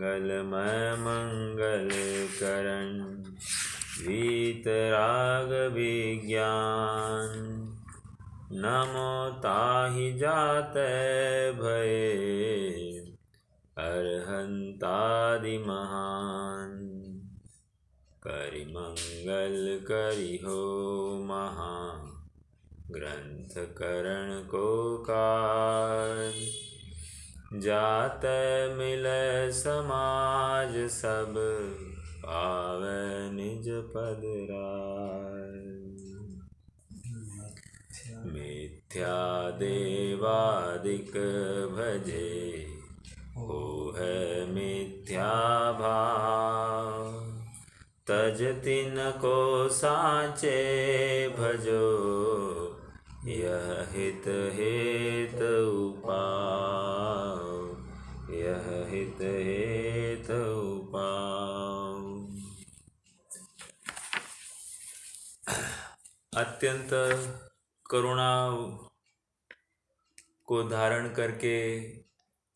मंगलमय मंगल करण वीतराग विज्ञान। नमो ताहि जातै भये अरहंतादि महान। करि मंगल करिहो महा ग्रंथ करण को काज। जातै मिलै समाज सब पावै निज पद राज। मिथ्या देवादिक भजे हो है मिथ्या भाव। तज तिनको साचे भजो यह हित हेतु पाओ। यह हित हेतु पाओ। अत्यंत करुणा को धारण करके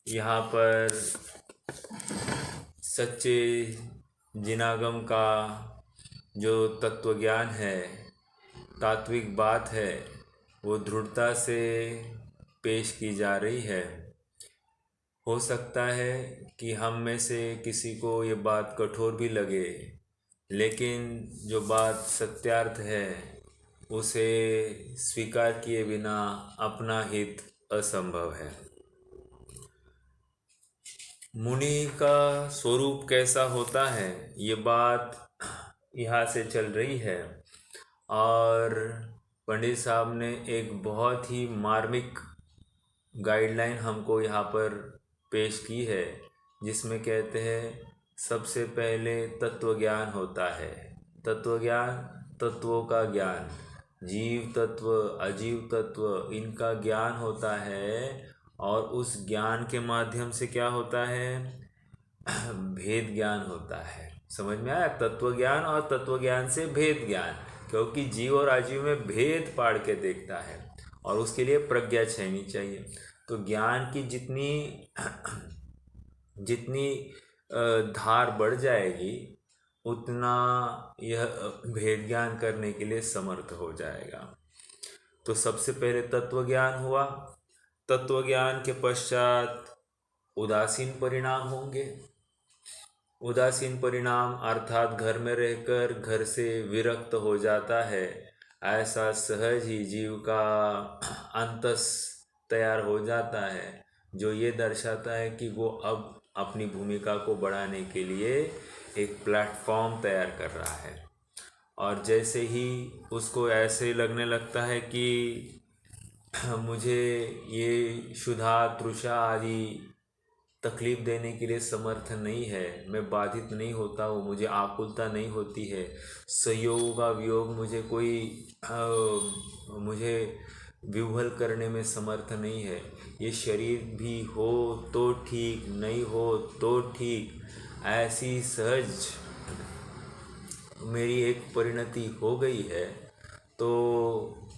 यहाँ पर सच्चे जिनागम का जो तत्व ज्ञान है, तात्विक बात है, वो दृढ़ता से पेश की जा रही है। हो सकता है कि हम में से किसी को ये बात कठोर भी लगे, लेकिन जो बात सत्यार्थ है उसे स्वीकार किए बिना अपना हित असंभव है। मुनि का स्वरूप कैसा होता है, ये बात यहाँ से चल रही है और पंडित साहब ने एक बहुत ही मार्मिक गाइडलाइन हमको यहाँ पर पेश की है, जिसमें कहते हैं सबसे पहले तत्व ज्ञान होता है। तत्व ज्ञान, तत्वों का ज्ञान, जीव तत्व, अजीव तत्व, इनका ज्ञान होता है। और उस ज्ञान के माध्यम से क्या होता है, भेद ज्ञान होता है। समझ में आया? तत्व ज्ञान और तत्व ज्ञान से भेद ज्ञान, क्योंकि जीव और अजीव में भेद पाड़ के देखता है और उसके लिए प्रज्ञा छहनी चाहिए। तो ज्ञान की जितनी धार बढ़ जाएगी उतना यह भेद ज्ञान करने के लिए समर्थ हो जाएगा। तो सबसे पहले तत्व ज्ञान हुआ। तत्व ज्ञान के पश्चात उदासीन परिणाम होंगे। उदासीन परिणाम अर्थात घर में रहकर घर से विरक्त हो जाता है, ऐसा सहज ही जीव का अंतस तैयार हो जाता है, जो ये दर्शाता है कि वो अब अपनी भूमिका को बढ़ाने के लिए एक प्लेटफॉर्म तैयार कर रहा है। और जैसे ही उसको ऐसे लगने लगता है कि मुझे ये क्षुधा, तृषा आदि तकलीफ देने के लिए समर्थ नहीं है, मैं बाधित नहीं होता हूँ, मुझे आकुलता नहीं होती है, संयोग का वियोग मुझे विह्वल करने में समर्थ नहीं है। ये शरीर भी हो तो ठीक, नहीं हो तो ठीक, ऐसी सहज मेरी एक परिणति हो गई है। तो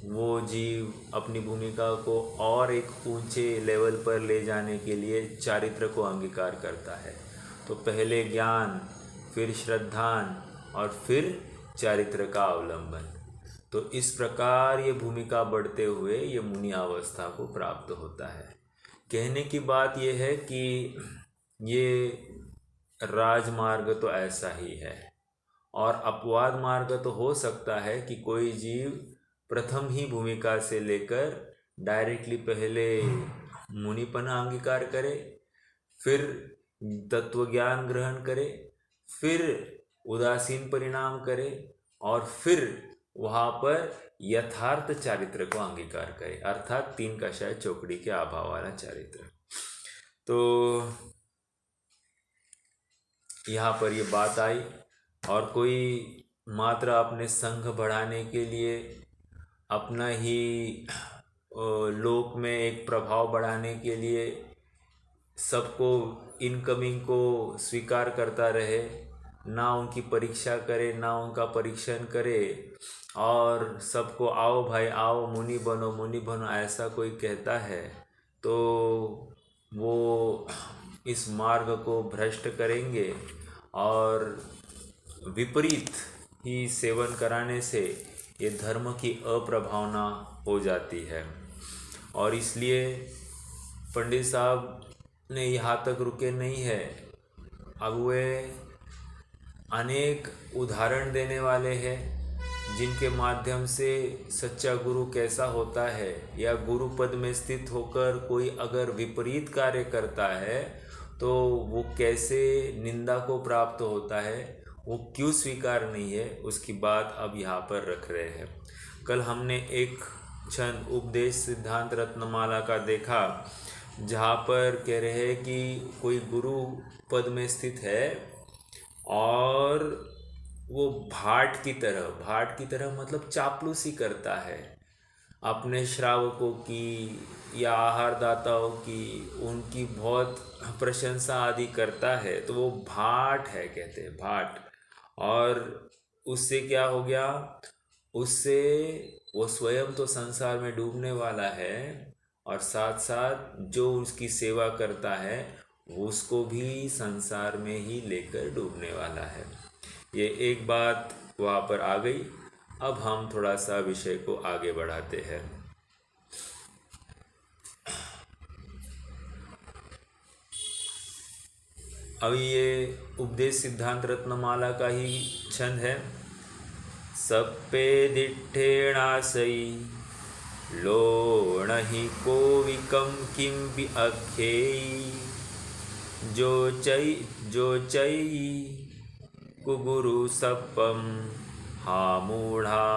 वो जीव अपनी भूमिका को और एक ऊंचे लेवल पर ले जाने के लिए चारित्र को अंगीकार करता है। तो पहले ज्ञान, फिर श्रद्धान और फिर चारित्र का अवलंबन। तो इस प्रकार ये भूमिका बढ़ते हुए ये मुनि अवस्था को प्राप्त होता है। कहने की बात ये है कि ये राजमार्ग तो ऐसा ही है, और अपवाद मार्ग तो हो सकता है कि कोई जीव प्रथम ही भूमिका से लेकर डायरेक्टली पहले मुनिपना अंगीकार करे, फिर तत्वज्ञान ग्रहण करे, फिर उदासीन परिणाम करे और फिर वहाँ पर यथार्थ चारित्र को अंगीकार करे, अर्थात तीन कषाय चौकड़ी के अभाव वाला चारित्र। तो यहाँ पर ये बात आई। और कोई मात्र अपने संघ बढ़ाने के लिए, अपना ही लोक में एक प्रभाव बढ़ाने के लिए सबको इनकमिंग को स्वीकार करता रहे, ना उनकी परीक्षा करे, ना उनका परीक्षण करे, और सबको आओ भाई आओ, मुनि बनो ऐसा कोई कहता है तो वो इस मार्ग को भ्रष्ट करेंगे और विपरीत ही सेवन कराने से ये धर्म की अप्रभावना हो जाती है। और इसलिए पंडित साहब ने यहाँ तक रुके नहीं है, अब वे अनेक उदाहरण देने वाले हैं जिनके माध्यम से सच्चा गुरु कैसा होता है, या गुरु पद में स्थित होकर कोई अगर विपरीत कार्य करता है तो वो कैसे निंदा को प्राप्त होता है, वो क्यों स्वीकार नहीं है, उसकी बात अब यहाँ पर रख रहे हैं। कल हमने एक क्षण उपदेश सिद्धांत रत्नमाला का देखा, जहाँ पर कह रहे हैं कि कोई गुरु पद में स्थित है और वो भाट की तरह मतलब चापलूसी करता है अपने श्रावकों की या आहारदाताओं की, उनकी बहुत प्रशंसा आदि करता है, तो वो भाट है, कहते हैं भाट। और उससे क्या हो गया, उससे वो स्वयं तो संसार में डूबने वाला है और साथ साथ जो उसकी सेवा करता है उसको भी संसार में ही लेकर डूबने वाला है। ये एक बात वहाँ पर आ गई। अब हम थोड़ा सा विषय को आगे बढ़ाते हैं। अब ये उपदेश सिद्धांत रत्नमाला का ही छंद है। सप्पे दिठ्ठेणासई लोणहि कोविकम किंपि अख्येयी जो चई कुगुरु सप्पम हा मूढ़ा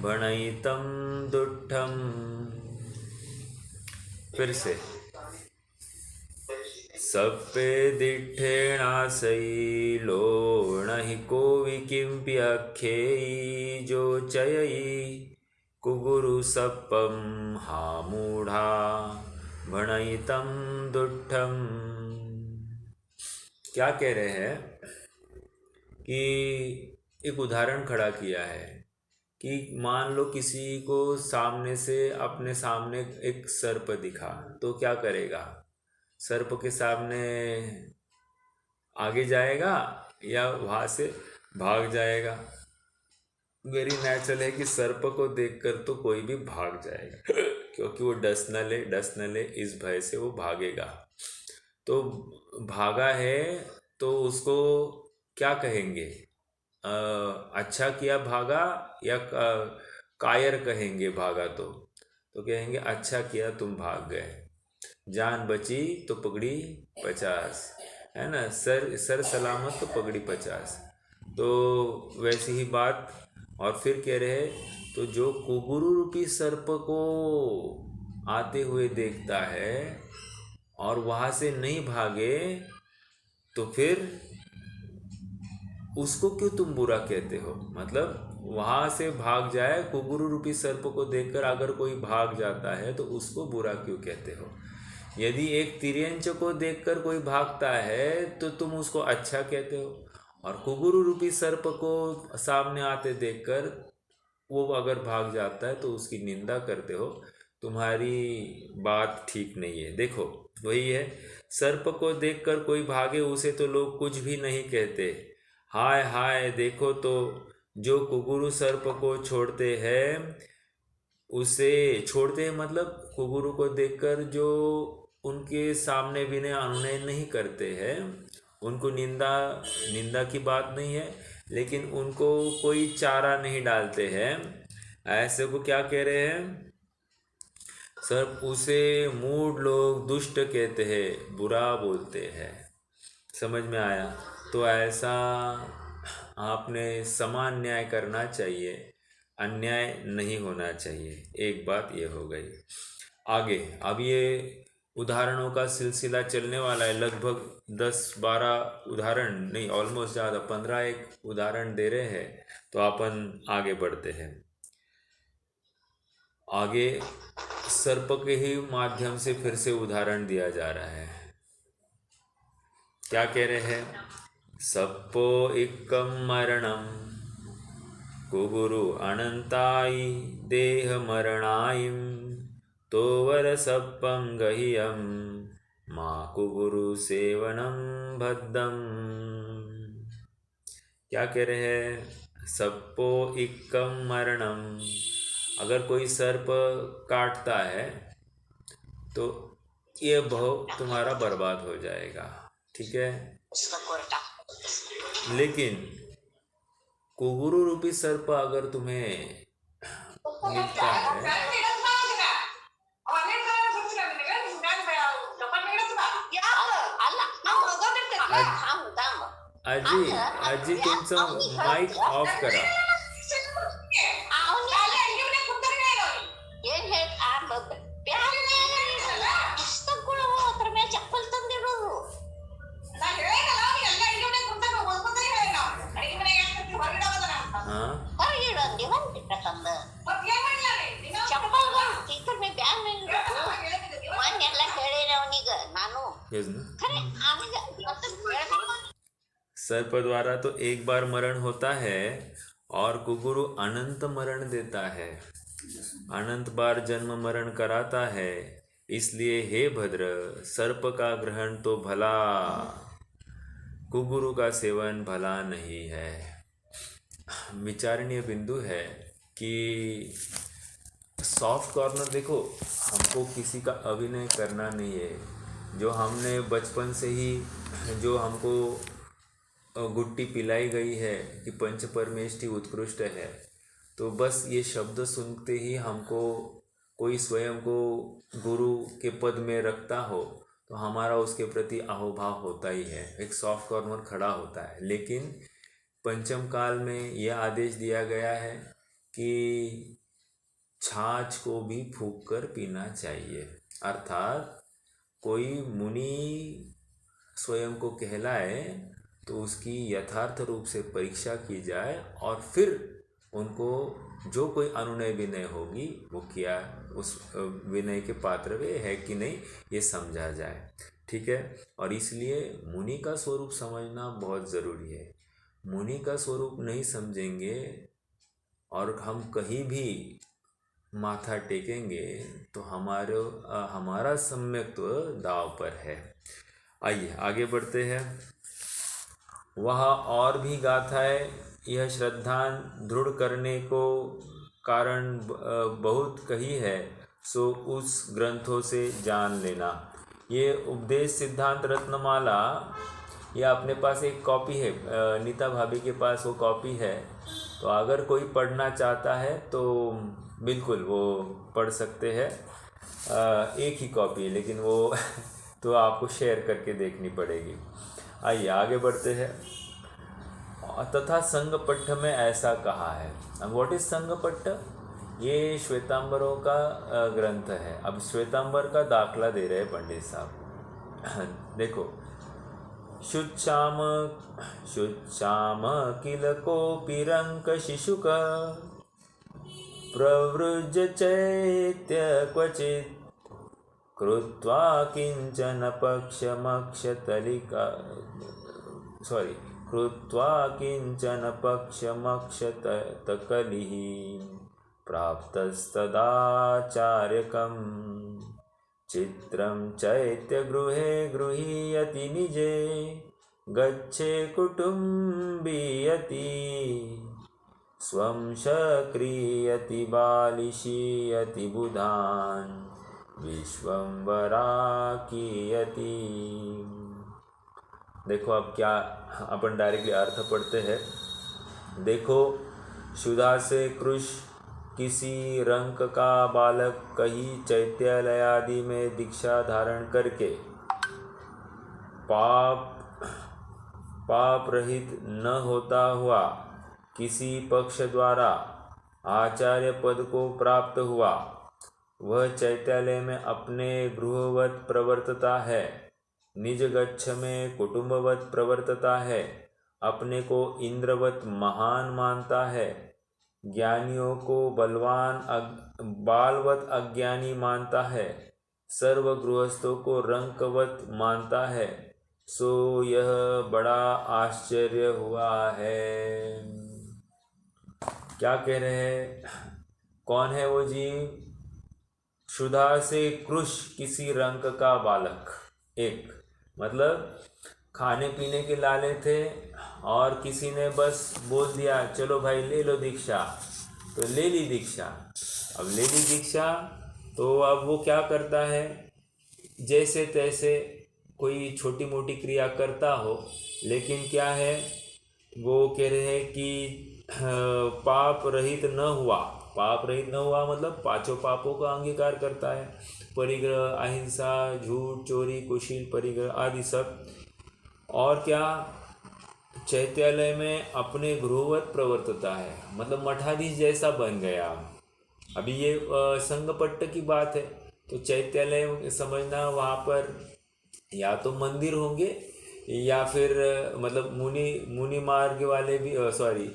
भणयितं दुट्ठम। फिर से, सप्पे दिठ्ठेणासई लोणहि कोवि किंपि अख्येयी जो चयई कुगुरु सप्पम हा मूढ़ा भणयितं दुट्ठम। क्या कह रहे हैं कि एक उदाहरण खड़ा किया है कि मान लो किसी को सामने से अपने सामने एक सर्प दिखा, तो क्या करेगा, सर्प के सामने आगे जाएगा या वहाँ से भाग जाएगा। वेरी नेचुरल है कि सर्प को देखकर तो कोई भी भाग जाएगा क्योंकि वो डस न ले इस भय से वो भागेगा। तो भागा है तो उसको क्या कहेंगे, अच्छा किया भागा या कायर कहेंगे भागा तो कहेंगे अच्छा किया तुम भाग गए, जान बची तो पगड़ी 50, है ना, सर सलामत तो पगड़ी 50। तो वैसी ही बात। और फिर कह रहे तो जो कुगुरु रूपी सर्प को आते हुए देखता है और वहाँ से नहीं भागे, तो फिर उसको क्यों तुम बुरा कहते हो। मतलब वहाँ से भाग जाए, कुगुरु रूपी सर्प को देखकर अगर कोई भाग जाता है तो उसको बुरा क्यों कहते हो। यदि एक तिर्यंच को देखकर कोई भागता है तो तुम उसको अच्छा कहते हो, और कुगुरु रूपी सर्प को सामने आते देखकर वो अगर भाग जाता है तो उसकी निंदा करते हो। तुम्हारी बात ठीक नहीं है। देखो वही है, सर्प को देखकर कोई भागे उसे तो लोग कुछ भी नहीं कहते, हाय हाय देखो तो जो कुगुरु सर्प को छोड़ते हैं उसे छोड़ते हैं, मतलब कुगुरु को देखकर जो उनके सामने विनय अनुनय नहीं करते हैं, उनको निंदा की बात नहीं है, लेकिन उनको कोई चारा नहीं डालते हैं, ऐसे को क्या कह रहे हैं, सब उसे मूढ़ लोग दुष्ट कहते हैं, बुरा बोलते हैं। समझ में आया। तो ऐसा आपने समान न्याय करना चाहिए, अन्याय नहीं होना चाहिए। एक बात ये हो गई। आगे अब ये उदाहरणों का सिलसिला चलने वाला है, लगभग 10-12 उदाहरण नहीं, ऑलमोस्ट ज़्यादा 15 एक उदाहरण दे रहे हैं। तो अपन आगे बढ़ते हैं। आगे सर्प के ही माध्यम से फिर से उदाहरण दिया जा रहा है। क्या कह रहे हैं, सप्पो इक्कम मरणम कुगुरु अनंताई देह मरणाइम तोवर सप्पं गह्यम माँ कुगुरु सेवनम भद्दम। क्या कह रहे हैं? सप्पो इक्कम मरणम। अगर कोई सर्प काटता है तो ये भव तुम्हारा बर्बाद हो जाएगा, ठीक है। लेकिन कुगुरु रूपी सर्प अगर तुम्हें मिलता है, आजी आजी तुमचं माइक ऑफ करा. सर्प द्वारा तो एक बार मरण होता है और कुगुरु अनंत मरण देता है, अनंत बार जन्म मरण कराता है। इसलिए हे भद्र, सर्प का ग्रहण तो भला, कुगुरु का सेवन भला नहीं है। विचारणीय बिंदु है कि सॉफ्ट कॉर्नर देखो, हमको किसी का अभिनय करना नहीं है। जो हमने बचपन से ही जो हमको गुट्टी पिलाई गई है कि पंच परमेष्टि उत्कृष्ट है, तो बस ये शब्द सुनते ही हमको कोई स्वयं को गुरु के पद में रखता हो तो हमारा उसके प्रति अहोभाव होता ही है, एक सॉफ्ट कॉर्नर खड़ा होता है। लेकिन पंचम काल में यह आदेश दिया गया है कि छाछ को भी फूंक कर पीना चाहिए, अर्थात कोई मुनि स्वयं को कहलाए तो उसकी यथार्थ रूप से परीक्षा की जाए और फिर उनको जो कोई अनुनय विनय होगी वो किया, उस विनय के पात्र वे है कि नहीं ये समझा जाए, ठीक है। और इसलिए मुनि का स्वरूप समझना बहुत ज़रूरी है। मुनि का स्वरूप नहीं समझेंगे और हम कहीं भी माथा टेकेंगे तो हमारा सम्यक्त्व दाव पर है। आइए आगे बढ़ते हैं। वहाँ और भी गाथाएं यह श्रद्धा दृढ़ करने को कारण बहुत कही है, सो उस ग्रंथों से जान लेना। ये उपदेश सिद्धांत रत्नमाला, ये अपने पास एक कॉपी है, नीता भाभी के पास वो कॉपी है, तो अगर कोई पढ़ना चाहता है तो बिल्कुल वो पढ़ सकते हैं। एक ही कॉपी है लेकिन वो तो आपको शेयर करके देखनी पड़ेगी। आइए आगे बढ़ते हैं। तथा संगपट्ठ में ऐसा कहा है। अब व्हाट इज संगपट्ठ? ये श्वेतांबरों का ग्रंथ है। अब श्वेतांबर का दाखला दे रहे हैं पंडित साहब। देखो, शुच्चाम किल कोपि रंक शिशुक प्रवृज चैत्य क्वचित् कृत्वा किंचन पक्षमक्षतलिका कृत्वा किंचन पक्षमक्षतकलिः प्राप्तस्तदाचार्यकं चित्रं चैत्यगृहे गृहीयति निजे गच्छे कुटुम्बीयति स्वं शक्रियति बालिशीयति बुधान् विश्वंवराकीयति। देखो अब क्या अपन डायरेक्टली अर्थ पढ़ते हैं। देखो, क्षुधा से कृश किसी रंक का बालक कहीं चैत्यालय आदि में दीक्षा धारण करके पाप रहित न होता हुआ किसी पक्ष द्वारा आचार्य पद को प्राप्त हुआ, वह चैत्यालय में अपने गृहवत प्रवर्तता है, निज गच्छ में कुटुंबवत प्रवर्तता है, अपने को इंद्रवत महान मानता है, ज्ञानियों को बालवत अज्ञानी मानता है, सर्व गृहस्थों को रंकवत मानता है, सो यह बड़ा आश्चर्य हुआ है। क्या कह रहे हैं? कौन है वो जीव? क्षुधा से कृश किसी रंक का बालक, एक मतलब खाने पीने के लाले थे और किसी ने बस बोल दिया चलो भाई ले लो दीक्षा, तो ले ली दीक्षा। अब ले ली दीक्षा तो अब वो क्या करता है, जैसे तैसे कोई छोटी मोटी क्रिया करता हो, लेकिन क्या है, वो कह रहे हैं कि पाप रहित न हुआ। पाप रहित न हुआ मतलब पांचों पापों का अंगीकार करता है, परिग्रह, अहिंसा, झूठ, चोरी, कुशील, परिग्रह आदि सब। और क्या, चैत्यालय में अपने गृहवत प्रवर्तता है, मतलब मठाधीश जैसा बन गया। अभी ये संगपट्ट की बात है, तो चैत्यालय समझना वहाँ पर या तो मंदिर होंगे या फिर मतलब मुनि मुनि मार्ग वाले भी, सॉरी,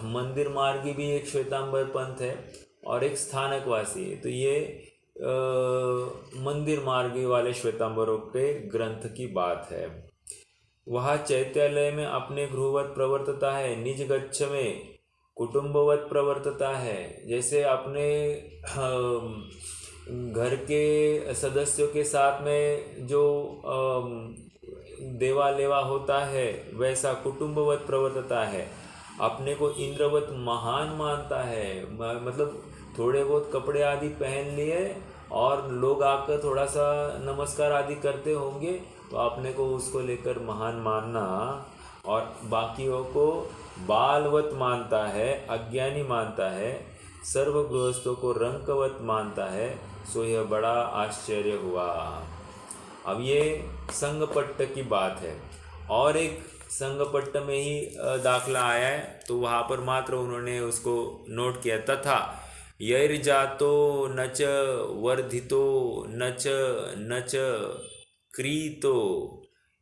मंदिर मार्गी भी एक श्वेतांबर पंथ है और एक स्थानकवासी है। तो ये मंदिर मार्गी वाले श्वेतांबरों के ग्रंथ की बात है। वह चैत्यालय में अपने गृहवत प्रवर्तता है, निज गच्छ में कुटुंबवत प्रवर्तता है, जैसे अपने घर के सदस्यों के साथ में जो देवा लेवा होता है वैसा कुटुंबवत प्रवर्तता है। अपने को इंद्रवत महान मानता है, मतलब थोड़े बहुत कपड़े आदि पहन लिए और लोग आकर थोड़ा सा नमस्कार आदि करते होंगे तो अपने को उसको लेकर महान मानना, और बाकियों को बालवत मानता है, अज्ञानी मानता है, सर्व गृहस्थों को रंकवत मानता है, सो यह बड़ा आश्चर्य हुआ। अब ये संगपट्ट की बात है। और एक संगपट्ट में ही दाखला आया है, तो वहाँ पर मात्र उन्होंने उसको नोट किया, तथा यैर्जातो न च वर्धितो न च क्रीतो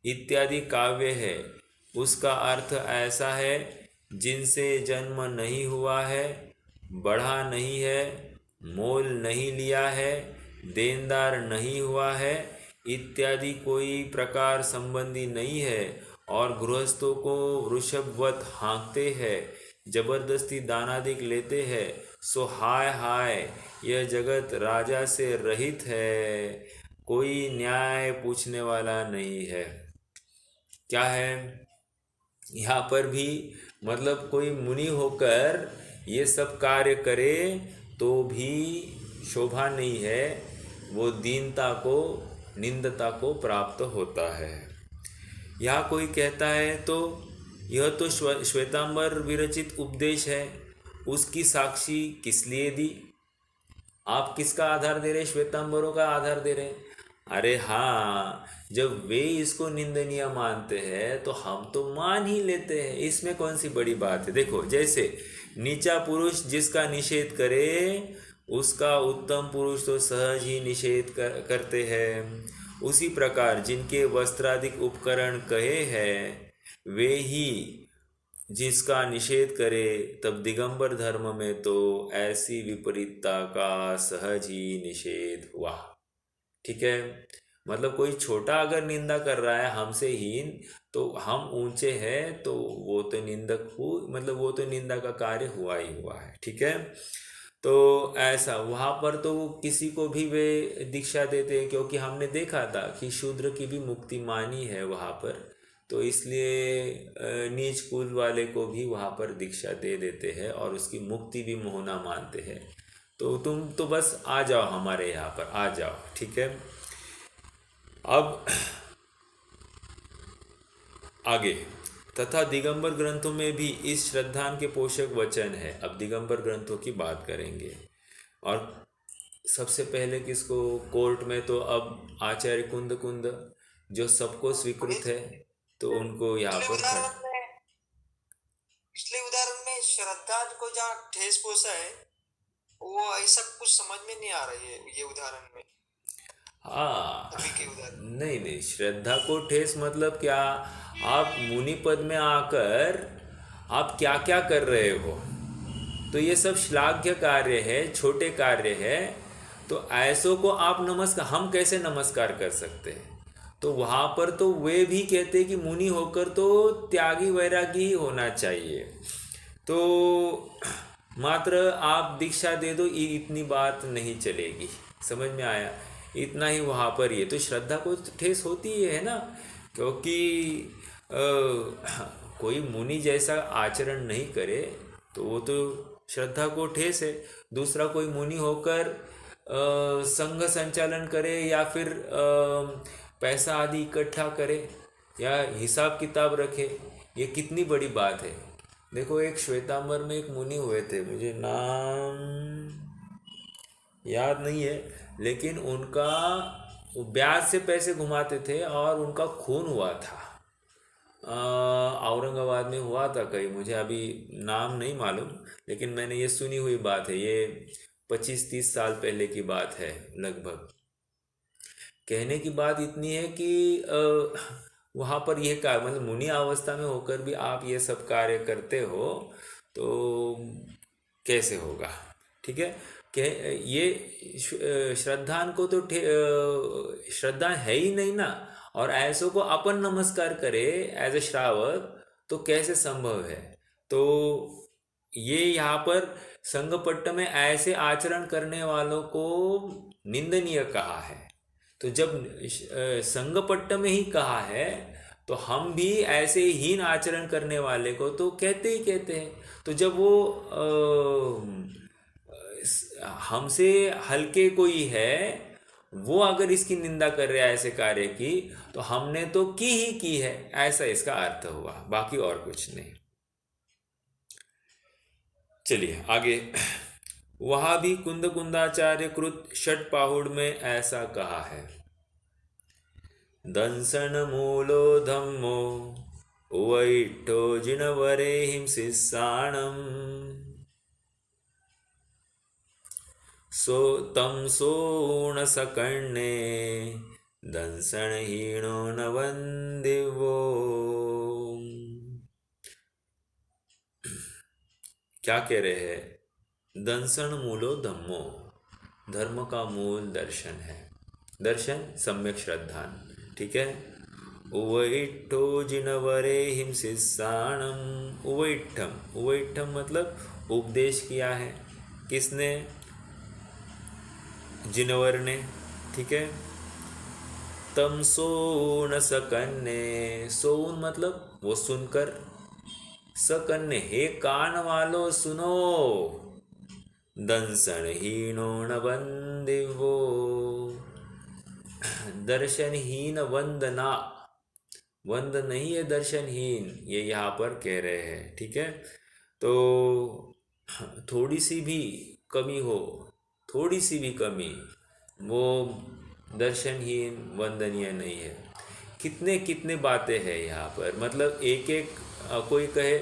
इत्यादि काव्य है। उसका अर्थ ऐसा है, जिनसे जन्म नहीं हुआ है, बढ़ा नहीं है, मोल नहीं लिया है, देनदार नहीं हुआ है, इत्यादि कोई प्रकार संबंधी नहीं है, और गृहस्थों को वृषभवत हाँकते हैं, जबरदस्ती दानादिक लेते हैं, सो हाय हाय यह जगत राजा से रहित है, कोई न्याय पूछने वाला नहीं है। क्या है यहाँ पर भी, मतलब कोई मुनि होकर ये सब कार्य करे तो भी शोभा नहीं है, वो दीनता को, निंदता को प्राप्त होता है। यहाँ कोई कहता है तो यह तो श्वेतांबर विरचित उपदेश है, उसकी साक्षी किस लिए दी? आप किसका आधार दे रहे? श्वेतांबरों का आधार दे रहे। अरे हाँ, जब वे इसको निंदनीय मानते हैं तो हम तो मान ही लेते हैं, इसमें कौन सी बड़ी बात है। देखो, जैसे नीचा पुरुष जिसका निषेध करे उसका उत्तम पुरुष तो सहज ही निषेध करते हैं, उसी प्रकार जिनके वस्त्रादिक उपकरण कहे हैं वे ही जिसका निषेध करे, तब दिगंबर धर्म में तो ऐसी विपरीतता का सहज ही निषेध हुआ। ठीक है, मतलब कोई छोटा अगर निंदा कर रहा है हमसे हीन, तो हम ऊंचे हैं तो वो तो निंदक हो, मतलब वो तो निंदा का कार्य हुआ ही हुआ है। ठीक है, तो ऐसा वहाँ पर तो किसी को भी वे दीक्षा देते हैं, क्योंकि हमने देखा था कि शूद्र की भी मुक्ति मानी है वहाँ पर, तो इसलिए नीच कुल वाले को भी वहाँ पर दीक्षा दे देते हैं और उसकी मुक्ति भी मोहना मानते हैं। तो तुम तो बस आ जाओ, हमारे यहाँ पर आ जाओ। ठीक है, अब आगे, तथा दिगंबर ग्रंथों में भी इस श्रद्धान के पोषक वचन है। अब दिगंबर ग्रंथों की बात करेंगे, और सबसे पहले किसको, कोर्ट में तो अब आचार्य कुंद कुंद जो सबको स्वीकृत है, तो उनको यहाँ पर पिछले उदाहरण में श्रद्धा को जहाँ ठेस पहुंचा है, वो ऐसा कुछ समझ में नहीं आ रही है ये उदाहरण में। हाँ, अभी के उदाहरण नहीं नहीं, श्रद्धा को ठेस मतलब क्या, आप मुनि पद में आकर आप क्या क्या कर रहे हो, तो ये सब श्लाघ्य कार्य है, छोटे कार्य है, तो ऐसों को आप नमस्कार, हम कैसे नमस्कार कर सकते हैं? तो वहाँ पर तो वे भी कहते कि मुनि होकर तो त्यागी वैरागी ही होना चाहिए, तो मात्र आप दीक्षा दे दो, ये इतनी बात नहीं चलेगी। समझ में आया? इतना ही वहाँ पर ये तो श्रद्धा को ठेस होती ही है ना, क्योंकि कोई मुनि जैसा आचरण नहीं करे तो वो तो श्रद्धा को ठेस है। दूसरा कोई मुनि होकर संघ संचालन करे या फिर पैसा आदि इकट्ठा करे या हिसाब किताब रखे, ये कितनी बड़ी बात है। देखो एक श्वेतांबर में एक मुनि हुए थे, मुझे नाम याद नहीं है, लेकिन उनका वो ब्याज से पैसे घुमाते थे और उनका खून हुआ था। औरंगाबाद में हुआ था कहीं, मुझे अभी नाम नहीं मालूम, लेकिन मैंने ये सुनी हुई बात है। ये 25-30 साल पहले की बात है लगभग। कहने की बात इतनी है कि वहाँ पर यह कार्य मतलब मुनि अवस्था में होकर भी आप ये सब कार्य करते हो तो कैसे होगा। ठीक है, ये श्रद्धान को तो श्रद्धा है ही नहीं ना, और ऐसों को अपन नमस्कार करे एज ए श्रावक तो कैसे संभव है। तो ये यहाँ पर संघपट्ट में ऐसे आचरण करने वालों को निंदनीय कहा है। तो जब संघपट्ट में ही कहा है तो हम भी ऐसे हीन आचरण करने वाले को तो कहते ही कहते हैं। तो जब वो हमसे हल्के कोई है वो अगर इसकी निंदा कर रहा है ऐसे कार्य की, तो हमने तो की ही की है, ऐसा इसका अर्थ हुआ, बाकी और कुछ नहीं। चलिए आगे। वहां भी कुंद कुंदाचार्य कृत षट पाहुड़ में ऐसा कहा है, दंसन मूलो धम्मो उवैठो जिनवरे हिंसिसाणम सो तम सोण सकण्णे दंसन हीणो न वंदिवो। क्या कह रहे हैं, दंसन मूलो धम्मो, धर्म का मूल दर्शन है, दर्शन सम्यक श्रद्धान। ठीक है, उवैठो जिनवरे हिंसिसाणम, उवैठम, उवैठम मतलब उपदेश किया है, किसने, जिनवर ने। ठीक है, तम सोन सकन्ने, सोन मतलब वो सुनकर, सकन्ने हे कान वालों सुनो, दंसन हीनो न वंदिवो, दर्शनहीन वंदना, वंद नहीं है दर्शनहीन, ये यहाँ पर कह रहे हैं। ठीक है, तो थोड़ी सी भी कमी हो, थोड़ी सी भी कमी, वो दर्शनहीन वंदनीय नहीं है। कितने कितने बातें हैं यहाँ पर, मतलब एक एक कोई कहे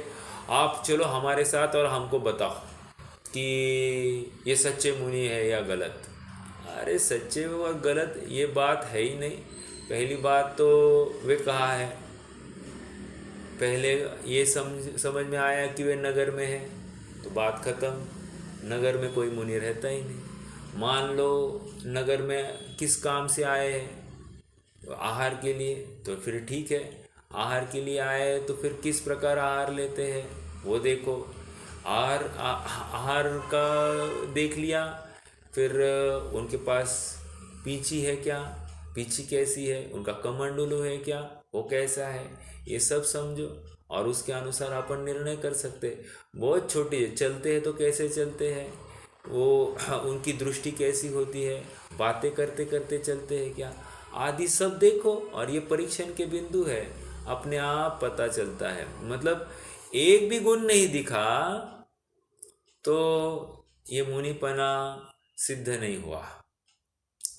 आप चलो हमारे साथ और हमको बताओ कि ये सच्चे मुनि है या गलत। अरे सच्चे और गलत ये बात है ही नहीं। पहली बात तो वे कहा है, पहले ये समझ में आया कि वे नगर में है तो बात ख़त्म, नगर में कोई मुनि रहता ही नहीं। मान लो नगर में किस काम से आए हैं, आहार के लिए, तो फिर ठीक है, आहार के लिए आए तो फिर किस प्रकार आहार लेते हैं वो देखो। आहार का देख लिया, फिर उनके पास पींची है क्या, पींची कैसी है, उनका कमंडलू है क्या, वो कैसा है, ये सब समझो और उसके अनुसार अपन निर्णय कर सकते। बहुत छोटी चलते हैं तो कैसे चलते हैं, वो उनकी दृष्टि कैसी होती है, बातें करते करते चलते हैं क्या, आदि सब देखो। और ये परीक्षण के बिंदु है, अपने आप पता चलता है। मतलब एक भी गुण नहीं दिखा तो ये मुनिपना सिद्ध नहीं हुआ,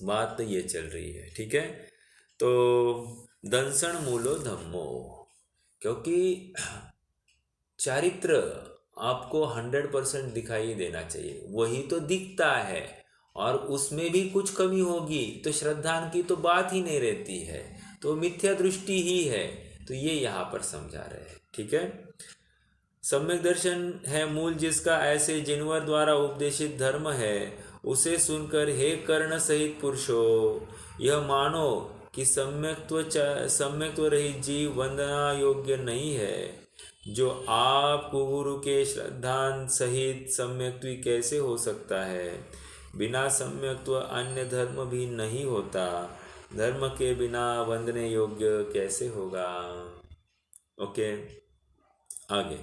बात तो ये चल रही है। ठीक है, तो दंसन मूलो धम्मो, क्योंकि चारित्र आपको 100% दिखाई देना चाहिए, वही तो दिखता है, और उसमें भी कुछ कमी होगी तो श्रद्धान की तो बात ही नहीं रहती है, तो मिथ्या दृष्टि ही है। तो ये यहाँ पर समझा रहे हैं। ठीक है, सम्यक दर्शन है मूल जिसका, ऐसे जिनवर द्वारा उपदेशित धर्म है उसे सुनकर हे कर्ण सहित पुरुषो यह मानो कि सम्यक्त्व रहित जीव वंदना योग्य नहीं है। जो आप गुरु के श्रद्धान सहित सम्यक्त्व कैसे हो सकता है, बिना सम्यक्त्व अन्य धर्म भी नहीं होता। धर्म के बिना वंदने योग्य कैसे होगा। ओके, आगे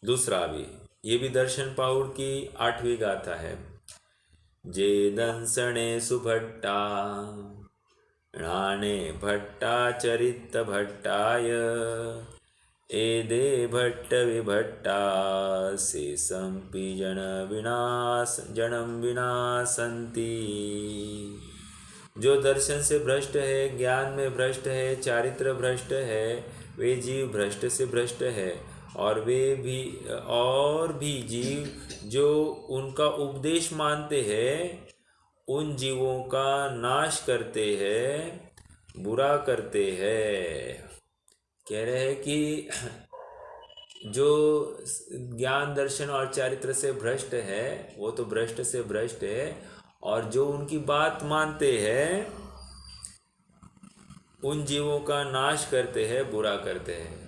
दूसरा भी, ये भी दर्शन पाउड़ की 8वीं गाथा है। जे दंसणे सुभट्टा णाणे भट्टाचरित भट्टाय एदे भट्ट विभट्टा से संपि जनम विनाशंति। जो दर्शन से भ्रष्ट है, ज्ञान में भ्रष्ट है, चारित्र भ्रष्ट है, वे जीव भ्रष्ट से भ्रष्ट है। और भी जीव जो उनका उपदेश मानते हैं, उन जीवों का नाश करते हैं, बुरा करते हैं। कह रहे हैं कि जो ज्ञान दर्शन और चारित्र से भ्रष्ट है वो तो भ्रष्ट से भ्रष्ट है, और जो उनकी बात मानते हैं उन जीवों का नाश करते हैं, बुरा करते हैं।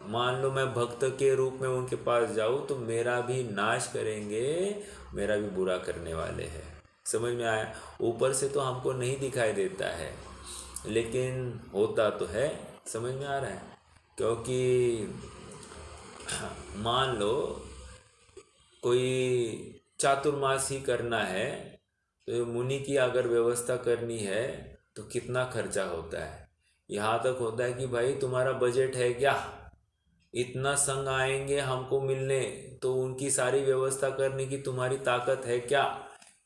मान लो मैं भक्त के रूप में उनके पास जाऊँ तो मेरा भी नाश करेंगे, मेरा भी बुरा करने वाले हैं। समझ में आया। ऊपर से तो हमको नहीं दिखाई देता है, लेकिन होता तो है। समझ में आ रहा है। क्योंकि मान लो कोई चातुर्मास ही करना है, तो मुनि की अगर व्यवस्था करनी है तो कितना खर्चा होता है। यहाँ तक होता है कि भाई तुम्हारा बजट है क्या, इतना संघ आएंगे हमको मिलने, तो उनकी सारी व्यवस्था करने की तुम्हारी ताकत है क्या।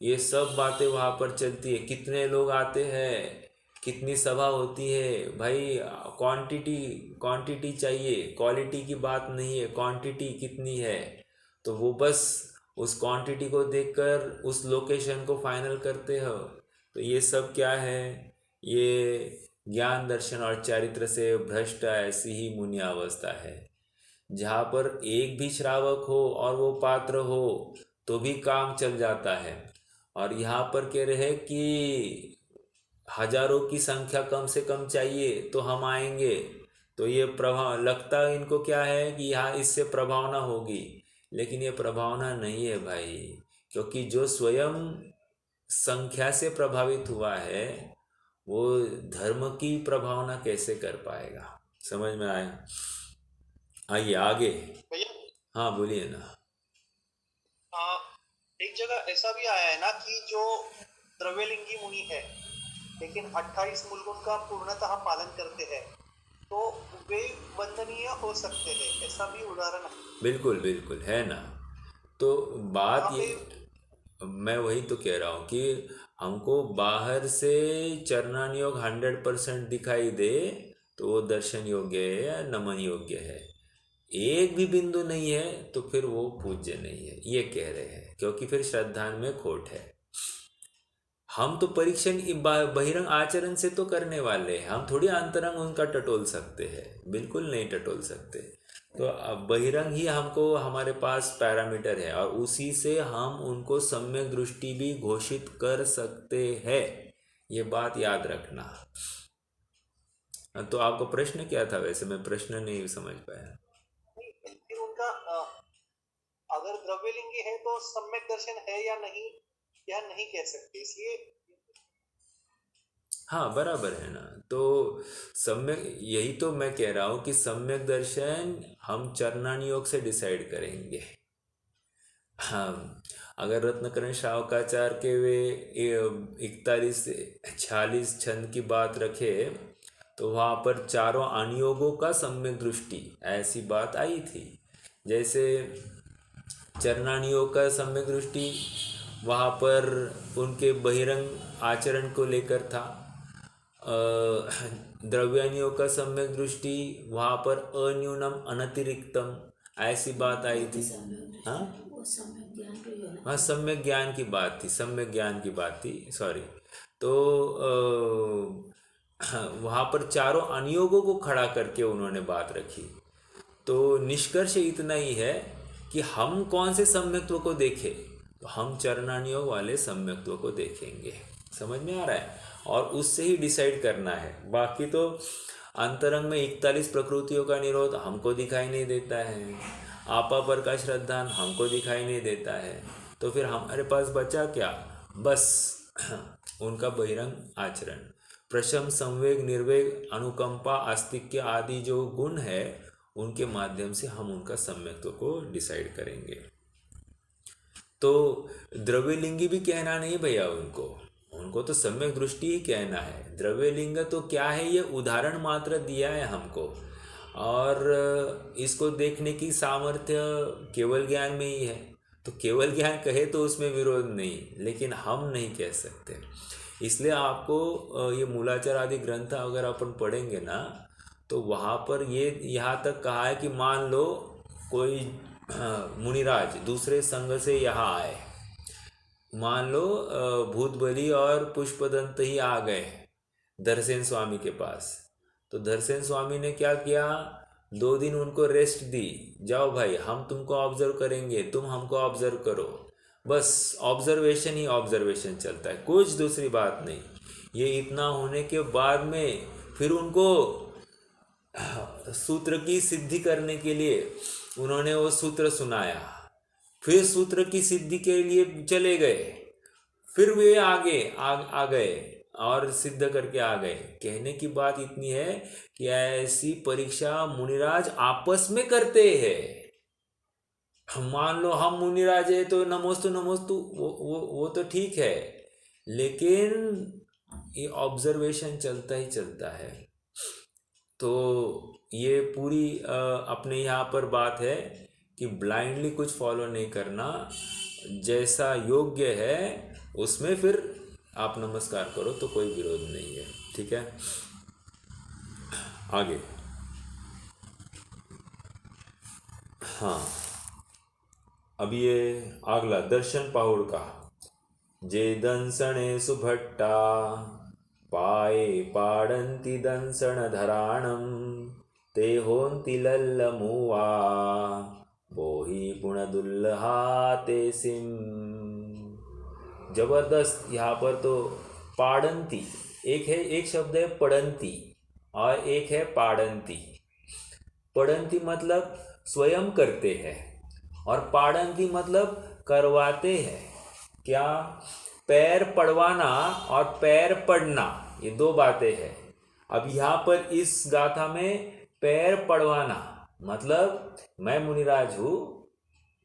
ये सब बातें वहाँ पर चलती है। कितने लोग आते हैं, कितनी सभा होती है भाई। क्वांटिटी चाहिए, क्वालिटी की बात नहीं है, क्वांटिटी कितनी है। तो वो बस उस क्वांटिटी को देखकर उस लोकेशन को फाइनल करते हो। तो ये सब क्या है, ये ज्ञान दर्शन और चारित्र से भ्रष्ट ऐसी ही मुनि अवस्था है, जहाँ पर एक भी श्रावक हो और वो पात्र हो तो भी काम चल जाता है। और यहाँ पर कह रहे हैं कि हजारों की संख्या कम से कम चाहिए तो हम आएंगे। तो ये प्रभाव लगता है इनको क्या है कि यहाँ इससे प्रभावना होगी, लेकिन ये प्रभावना नहीं है भाई। क्योंकि जो स्वयं संख्या से प्रभावित हुआ है वो धर्म की प्रभावना कैसे कर पाएगा। समझ में आया। आइए आगे। भैया हाँ बोलिए ना। एक जगह ऐसा भी आया है ना कि जो द्रव्यलिंगी मुनि है लेकिन 28 मूलगुण का पूर्णतः पालन करते हैं, तो वे वंदनीय हो सकते हैं। ऐसा भी उदाहरण है। बिल्कुल बिल्कुल है ना। तो बात यहाँ ये, पे मैं वही तो कह रहा हूँ कि हमको बाहर से चरणान योग 100% दिखाई दे तो वो दर्शन योग्य है या नमन योग्य है। एक भी बिंदु नहीं है तो फिर वो पूज्य नहीं है, ये कह रहे हैं। क्योंकि फिर श्रद्धा में खोट है। हम तो परीक्षण बहिरंग आचरण से तो करने वाले हैं, हम थोड़ी अंतरंग उनका टटोल सकते हैं, बिल्कुल नहीं टटोल सकते। तो अब बहिरंग ही हमको हमारे पास पैरामीटर है, और उसी से हम उनको सम्यक दृष्टि भी घोषित कर सकते हैं। ये बात याद रखना। तो आपका प्रश्न क्या था? वैसे मैं प्रश्न नहीं समझ पाया। फिर उनका अगर द्रव्यलिंगी है तो सम्यक दर्शन है या नहीं, या नहीं कह सकते, इसलिए हाँ बराबर है ना। तो सम्यक, यही तो मैं कह रहा हूँ कि सम्यक दर्शन हम चरणान योग से डिसाइड करेंगे। हाँ, अगर रत्नकरण श्रावकाचार्य के वे 41 से 46 छंद की बात रखे तो वहाँ पर चारों अनुयोगों का सम्यक दृष्टि ऐसी बात आई थी। जैसे चरणान योग का सम्यक दृष्टि वहाँ पर उनके बहिरंग आचरण को लेकर था। द्रव्यानियों का सम्यक दृष्टि वहाँ पर अन्यूनम अनतिरिक्तम ऐसी बात आई थी। हाँ हाँ, सम्यक ज्ञान की बात थी, सम्यक ज्ञान की बात थी, सॉरी। तो वहाँ पर चारों अनुयोगों को खड़ा करके उन्होंने बात रखी। तो निष्कर्ष इतना ही है कि हम कौन से सम्यक्त्व को देखें, तो हम चरणानुयोग वाले सम्यक्त्व को देखेंगे। समझ में आ रहा है। और उससे ही डिसाइड करना है। बाकी तो अंतरंग में 41 प्रकृतियों का निरोध हमको दिखाई नहीं देता है, आपा पर का श्रद्धान हमको दिखाई नहीं देता है। तो फिर हमारे पास बचा क्या? बस उनका बहिरंग आचरण, प्रशम, संवेग, निर्वेग, अनुकंपा, आस्तिक्य आदि जो गुण है उनके माध्यम से हम उनका सम्यक्त्व को डिसाइड करेंगे। तो द्रव्यलिंगी भी कहना नहीं भैया उनको, उनको तो सम्यक दृष्टि ही कहना है। द्रव्यलिंग तो क्या है, ये उदाहरण मात्र दिया है हमको, और इसको देखने की सामर्थ्य केवल ज्ञान में ही है। तो केवल ज्ञान कहे तो उसमें विरोध नहीं, लेकिन हम नहीं कह सकते। इसलिए आपको ये मूलाचार आदि ग्रंथ अगर अपन पढ़ेंगे ना, तो वहाँ पर ये यहाँ तक कहा है कि मान लो कोई मुनिराज दूसरे संघ से यहाँ आए, मान लो भूत बलि और पुष्पदंत ही आ गए धरसेन स्वामी के पास। तो धरसेन स्वामी ने क्या किया, 2 दिन उनको रेस्ट दी, जाओ भाई हम तुमको ऑब्जर्व करेंगे, तुम हमको ऑब्जर्व करो। बस ऑब्जर्वेशन ही ऑब्जर्वेशन चलता है, कुछ दूसरी बात नहीं। ये इतना होने के बाद में फिर उनको सूत्र की सिद्धि करने के लिए उन्होंने वो सूत्र सुनाया, फिर सूत्र की सिद्धि के लिए चले गए, फिर वे आ गए और सिद्ध करके आ गए। कहने की बात इतनी है कि ऐसी परीक्षा मुनिराज आपस में करते हैं। मान लो हम मुनिराज है तो नमोस्तु नमोस्तु वो तो ठीक है, लेकिन ये ऑब्जर्वेशन चलता ही चलता है। तो ये पूरी अपने यहाँ पर बात है कि ब्लाइंडली कुछ फॉलो नहीं करना, जैसा योग्य है उसमें फिर आप नमस्कार करो तो कोई विरोध नहीं है। ठीक है, आगे। हाँ, अब ये अगला दर्शन पाहुड़ का, जे दंसणे सुभट्टा पाए पाडंती दंसण धराणम ते होंति लल्लमुवा बोही पुणदुल्लहा ते सिम। जबरदस्त। यहाँ पर तो पाडंती एक शब्द है पड़ंती और एक है पाडंती। पड़ंती मतलब स्वयं करते हैं और पाडंती मतलब करवाते हैं। क्या, पैर पड़वाना और पैर पड़ना, ये 2 बातें हैं। अब यहाँ पर इस गाथा में पैर पड़वाना मतलब मैं मुनिराज हूँ,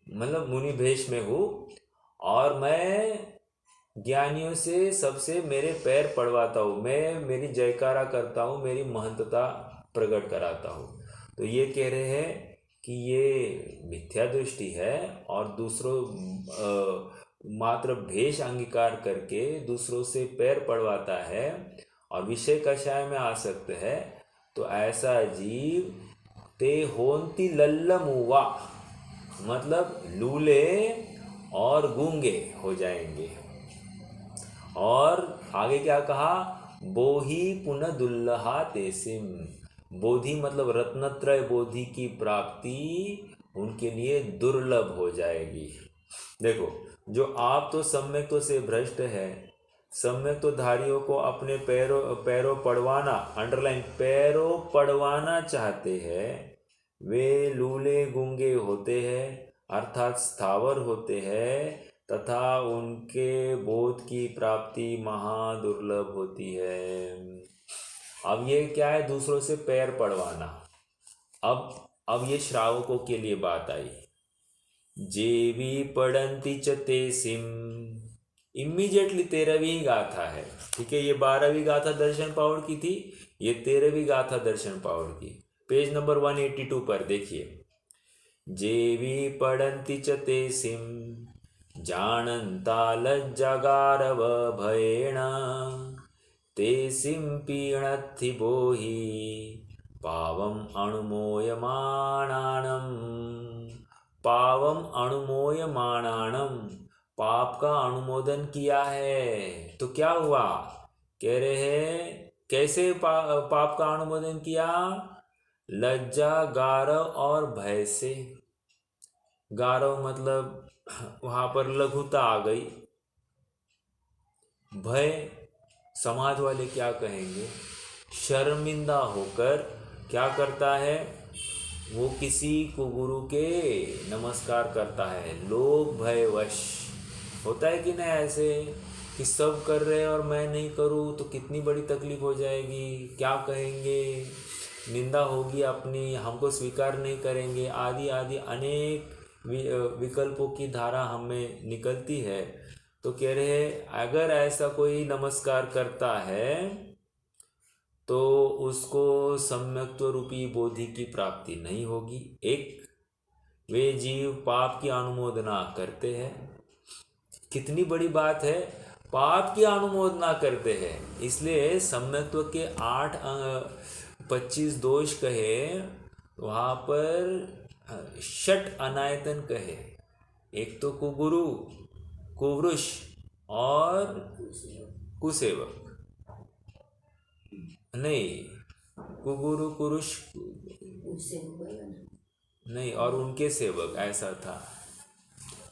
मतलब मुनि भेष में हूँ, और मैं ज्ञानियों से सबसे मेरे पैर पड़वाता हूँ, मैं मेरी जयकारा करता हूँ, मेरी महंतता प्रकट कराता हूँ। तो ये कह रहे हैं कि ये मिथ्या दृष्टि है और दूसरों मात्र भेष अंगीकार करके दूसरों से पैर पड़वाता है और विषय कषाय में आसक्त है। तो ऐसा जीव ते होंति लल्लमुवा मतलब लूले और गूंगे हो जाएंगे। और आगे क्या कहा, बोही पुनः दुल्लहा तेसिम, बोधि मतलब रत्नत्रय बोधि की प्राप्ति उनके लिए दुर्लभ हो जाएगी। देखो, जो आप तो सम्यक्त्व से भ्रष्ट है, सम्यक्त्वधारियों को अपने पैरों पड़वाना, अंडरलाइन पैरों पड़वाना चाहते हैं, वे लूले गूंगे होते हैं अर्थात स्थावर होते हैं तथा उनके बोध की प्राप्ति महादुर्लभ होती है। अब ये क्या है, दूसरों से पैर पड़वाना। अब ये श्रावकों के लिए बात आई। जेवी पड़ंती च ते सिम, इमीडिएटली 13वीं गाथा है। ठीक है, ये 12वीं गाथा दर्शन पाहुड़ की थी, ये 13वीं गाथा दर्शन पाहुड़ की। पेज नंबर 182 पर देखिए। जेवी पड़ंती च ते सिम जानन्ता लज्जागारव भयेण ते सिम पीणत्थि बोहि पावम अणुमोयमाणाणम। पावम अणुमोयमाणाणम, पाप का अनुमोदन किया है तो क्या हुआ, कह रहे हैं कैसे पाप का अनुमोदन किया, लज्जा गारव और भय से। गारव मतलब वहां पर लघुता आ गई, भय समाज वाले क्या कहेंगे, शर्मिंदा होकर क्या करता है, वो किसी को गुरु के नमस्कार करता है, लोभ भयवश होता है कि नहीं ऐसे। कि सब कर रहे हैं और मैं नहीं करूँ तो कितनी बड़ी तकलीफ हो जाएगी, क्या कहेंगे, निंदा होगी अपनी, हमको स्वीकार नहीं करेंगे, आदि आदि अनेक विकल्पों की धारा हमें निकलती है। तो कह रहे हैं अगर ऐसा कोई नमस्कार करता है तो उसको सम्यक्त्व रूपी बोधि की प्राप्ति नहीं होगी। एक, वे जीव पाप की अनुमोदना करते हैं। कितनी बड़ी बात है, पाप की अनुमोदना करते हैं, इसलिए सम्यक्त्व के 25 दोष कहे, वहाँ पर षट अनायतन कहे। एक तो कुगुरु, कुवृष और कुसेवक, नहीं कुगुरु कुरुष नहीं, और उनके सेवक, ऐसा था।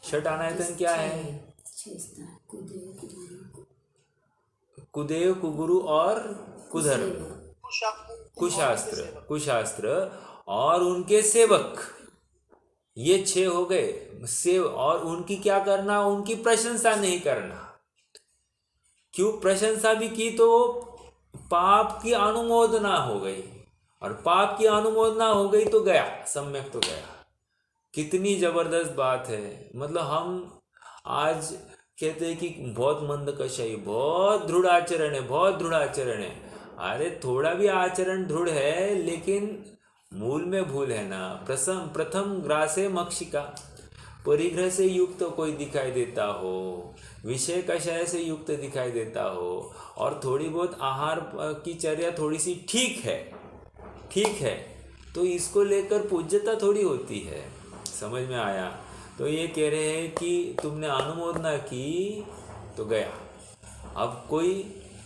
षट अनायतन क्या है? कुदेव, कुगुरु और कुधर, कुशास्त्र और उनके सेवक, ये 6 हो गए। सेव और उनकी क्या करना? उनकी प्रशंसा नहीं करना। क्यों? प्रशंसा भी की तो पाप की अनुमोदना हो गई, और पाप की अनुमोदना हो गई तो गया, सम्यक तो गया। कितनी जबरदस्त बात है। मतलब हम आज कहते हैं कि बहुत मंदकशाही, बहुत दृढ़ आचरण है, बहुत दृढ़ आचरण है। अरे थोड़ा भी आचरण दृढ़ है, लेकिन मूल में भूल है ना। प्रथम ग्रासे मक्षिका, परिग्रह से युक्त कोई दिखाई देता हो, विषय कषाय से युक्त दिखाई देता हो, और थोड़ी बहुत आहार की चर्या थोड़ी सी ठीक है, तो इसको लेकर पूज्यता थोड़ी होती है। समझ में आया? तो ये कह रहे हैं कि तुमने अनुमोदना की तो गया। अब कोई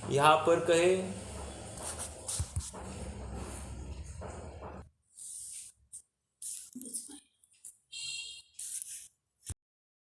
यहाँ पर कहे